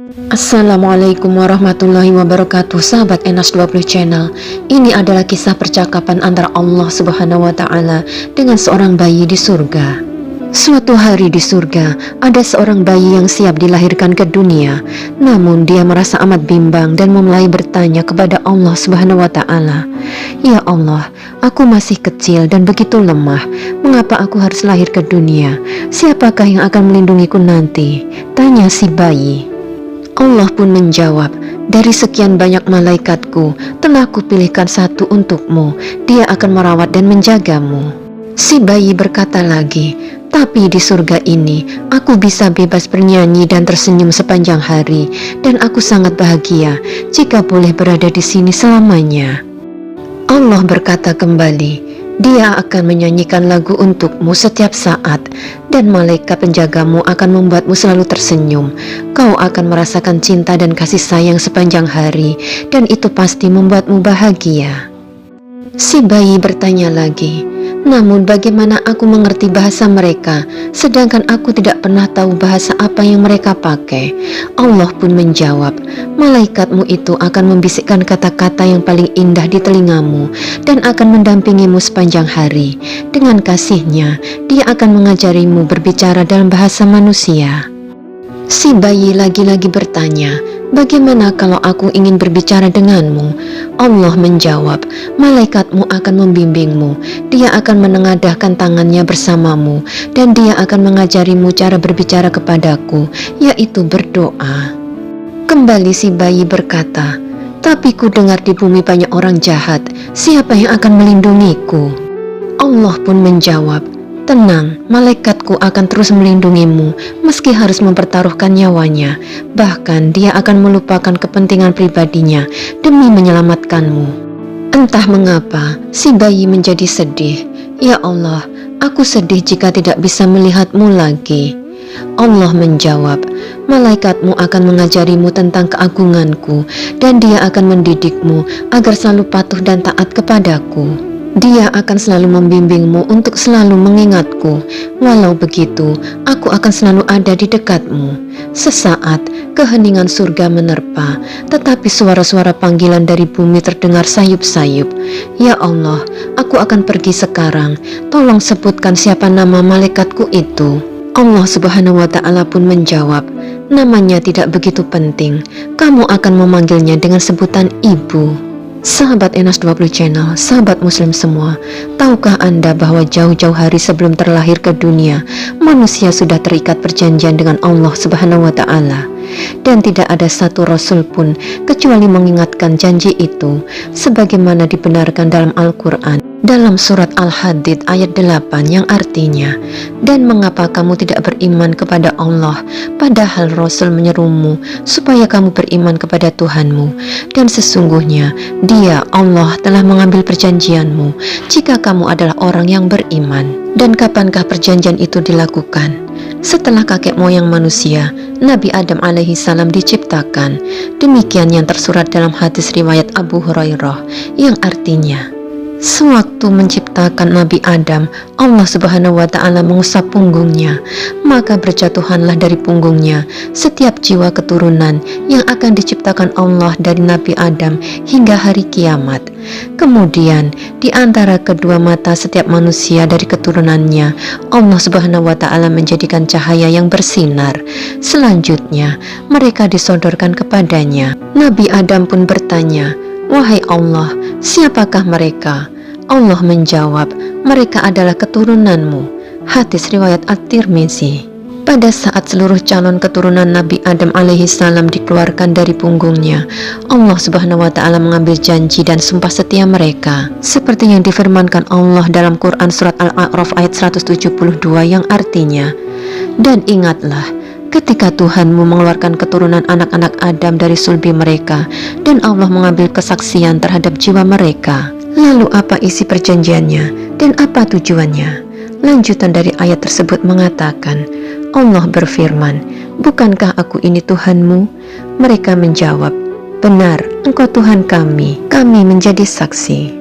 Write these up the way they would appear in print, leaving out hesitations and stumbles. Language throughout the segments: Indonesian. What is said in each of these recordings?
Assalamualaikum warahmatullahi wabarakatuh, sahabat Enas20 Channel. Ini adalah kisah percakapan antara Allah Subhanahu wa Ta'ala dengan seorang bayi di surga. Suatu hari di surga, ada seorang bayi yang siap dilahirkan ke dunia. Namun dia merasa amat bimbang dan mulai bertanya kepada Allah Subhanahu wa Ta'ala, "Ya Allah, aku masih kecil dan begitu lemah. Mengapa aku harus lahir ke dunia? Siapakah yang akan melindungiku nanti?" tanya si bayi. Allah pun menjawab, "Dari sekian banyak malaikatku, telah kupilihkan satu untukmu. Dia akan merawat dan menjagamu." Si bayi berkata lagi, "Tapi di surga ini, aku bisa bebas bernyanyi dan tersenyum sepanjang hari, dan aku sangat bahagia jika boleh berada di sini selamanya." Allah berkata kembali, "Dia akan menyanyikan lagu untukmu setiap saat, dan malaikat penjagamu akan membuatmu selalu tersenyum. Kau akan merasakan cinta dan kasih sayang sepanjang hari, dan itu pasti membuatmu bahagia." Si bayi bertanya lagi, "Namun bagaimana aku mengerti bahasa mereka, sedangkan aku tidak pernah tahu bahasa apa yang mereka pakai?" Allah pun menjawab, "Malaikatmu itu akan membisikkan kata-kata yang paling indah di telingamu dan akan mendampingimu sepanjang hari. Dengan kasihnya, dia akan mengajarimu berbicara dalam bahasa manusia." Si bayi lagi-lagi bertanya, "Bagaimana kalau aku ingin berbicara denganmu?" Allah menjawab, "Malaikatmu akan membimbingmu. Dia akan menengadahkan tangannya bersamamu, dan dia akan mengajarimu cara berbicara kepadaku, yaitu berdoa." Kembali si bayi berkata, "Tapi ku dengar di bumi banyak orang jahat. Siapa yang akan melindungiku?" Allah pun menjawab, "Tenang, malaikatku akan terus melindungimu meski harus mempertaruhkan nyawanya. Bahkan dia akan melupakan kepentingan pribadinya demi menyelamatkanmu." Entah mengapa, si bayi menjadi sedih. "Ya Allah, aku sedih jika tidak bisa melihatmu lagi." Allah menjawab, "Malaikatmu akan mengajarimu tentang keagunganku, dan dia akan mendidikmu agar selalu patuh dan taat kepadaku. Dia akan selalu membimbingmu untuk selalu mengingatku. Walau begitu, aku akan selalu ada di dekatmu." Sesaat, keheningan surga menerpa, tetapi suara-suara panggilan dari bumi terdengar sayup-sayup. "Ya Allah, aku akan pergi sekarang. Tolong sebutkan siapa nama malaikatku itu." Allah Subhanahu wa Ta'ala pun menjawab, "Namanya tidak begitu penting. Kamu akan memanggilnya dengan sebutan ibu." Sahabat Enas20 Channel, sahabat muslim semua, tahukah Anda bahwa jauh-jauh hari sebelum terlahir ke dunia, manusia sudah terikat perjanjian dengan Allah Subhanahu wa Ta'ala? Dan tidak ada satu rasul pun kecuali mengingatkan janji itu, sebagaimana dibenarkan dalam Al-Quran dalam surat Al-Hadid ayat 8 yang artinya, "Dan mengapa kamu tidak beriman kepada Allah, padahal Rasul menyerumu supaya kamu beriman kepada Tuhanmu, dan sesungguhnya Dia, Allah, telah mengambil perjanjianmu jika kamu adalah orang yang beriman." Dan kapankah perjanjian itu dilakukan? Setelah kakek moyang manusia, Nabi Adam alaihissalam diciptakan. Demikian yang tersurat dalam hadis riwayat Abu Hurairah yang artinya, sewaktu menciptakan Nabi Adam, Allah Subhanahu wa Ta'ala mengusap punggungnya, maka berjatuhanlah dari punggungnya setiap jiwa keturunan yang akan diciptakan Allah dari Nabi Adam hingga hari kiamat. Kemudian di antara kedua mata setiap manusia dari keturunannya, Allah Subhanahu wa Ta'ala menjadikan cahaya yang bersinar. Selanjutnya mereka disodorkan kepadanya. Nabi Adam pun bertanya, "Wahai Allah, siapakah mereka?" Allah menjawab, "Mereka adalah keturunanmu." Hadis riwayat At-Tirmizi. Pada saat seluruh calon keturunan Nabi Adam alaihissalam dikeluarkan dari punggungnya, Allah Subhanahu wa Ta'ala mengambil janji dan sumpah setia mereka, seperti yang difirmankan Allah dalam Quran surat Al-A'raf ayat 172 yang artinya, "Dan ingatlah ketika Tuhanmu mengeluarkan keturunan anak-anak Adam dari sulbi mereka, dan Allah mengambil kesaksian terhadap jiwa mereka. Lalu apa isi perjanjiannya dan apa tujuannya?" Lanjutan dari ayat tersebut mengatakan, Allah berfirman, "Bukankah aku ini Tuhanmu?" Mereka menjawab, "Benar, Engkau Tuhan kami menjadi saksi."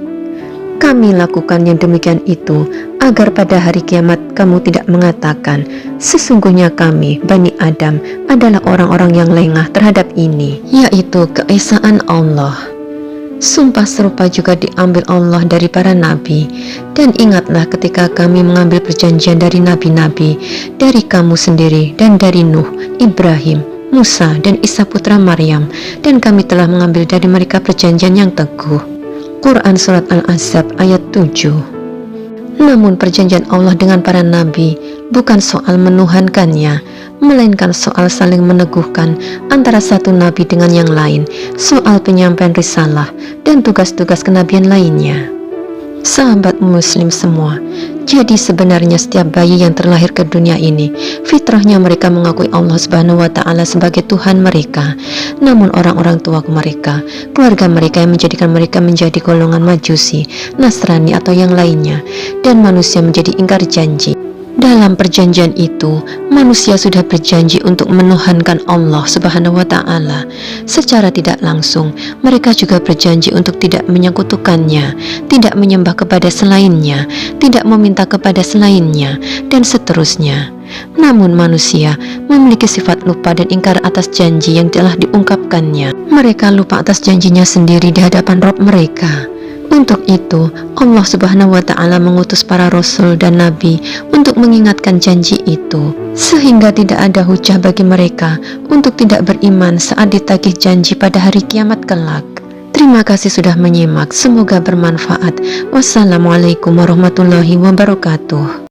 Kami lakukan yang demikian itu agar pada hari kiamat kamu tidak mengatakan, sesungguhnya kami, Bani Adam, adalah orang-orang yang lengah terhadap ini, yaitu keesaan Allah. Sumpah serupa juga diambil Allah dari para nabi. Dan ingatlah ketika kami mengambil perjanjian dari nabi-nabi, dari kamu sendiri dan dari Nuh, Ibrahim, Musa, dan Isa putra Maryam, dan kami telah mengambil dari mereka perjanjian yang teguh. Quran Surat Al-Ahzab ayat 7. Namun perjanjian Allah dengan para nabi bukan soal menuhankannya, melainkan soal saling meneguhkan antara satu nabi dengan yang lain, soal penyampaian risalah dan tugas-tugas kenabian lainnya. Sahabat muslim semua, jadi sebenarnya setiap bayi yang terlahir ke dunia ini, fitrahnya mereka mengakui Allah Subhanahu wa Ta'ala sebagai Tuhan mereka. Namun orang-orang tua mereka, keluarga mereka yang menjadikan mereka menjadi golongan Majusi, Nasrani atau yang lainnya, dan manusia menjadi ingkar janji. Dalam perjanjian itu, manusia sudah berjanji untuk menuhankan Allah Subhanahu wa Ta'ala. Secara tidak langsung, mereka juga berjanji untuk tidak menyekutukannya, tidak menyembah kepada selainnya, tidak meminta kepada selainnya, dan seterusnya. Namun manusia memiliki sifat lupa dan ingkar atas janji yang telah diungkapkannya. Mereka lupa atas janjinya sendiri di hadapan Rabb mereka. Untuk itu, Allah Subhanahu wa Ta'ala mengutus para rasul dan nabi untuk mengingatkan janji itu, sehingga tidak ada hujah bagi mereka untuk tidak beriman saat ditagih janji pada hari kiamat kelak. Terima kasih sudah menyimak, semoga bermanfaat. Wassalamualaikum warahmatullahi wabarakatuh.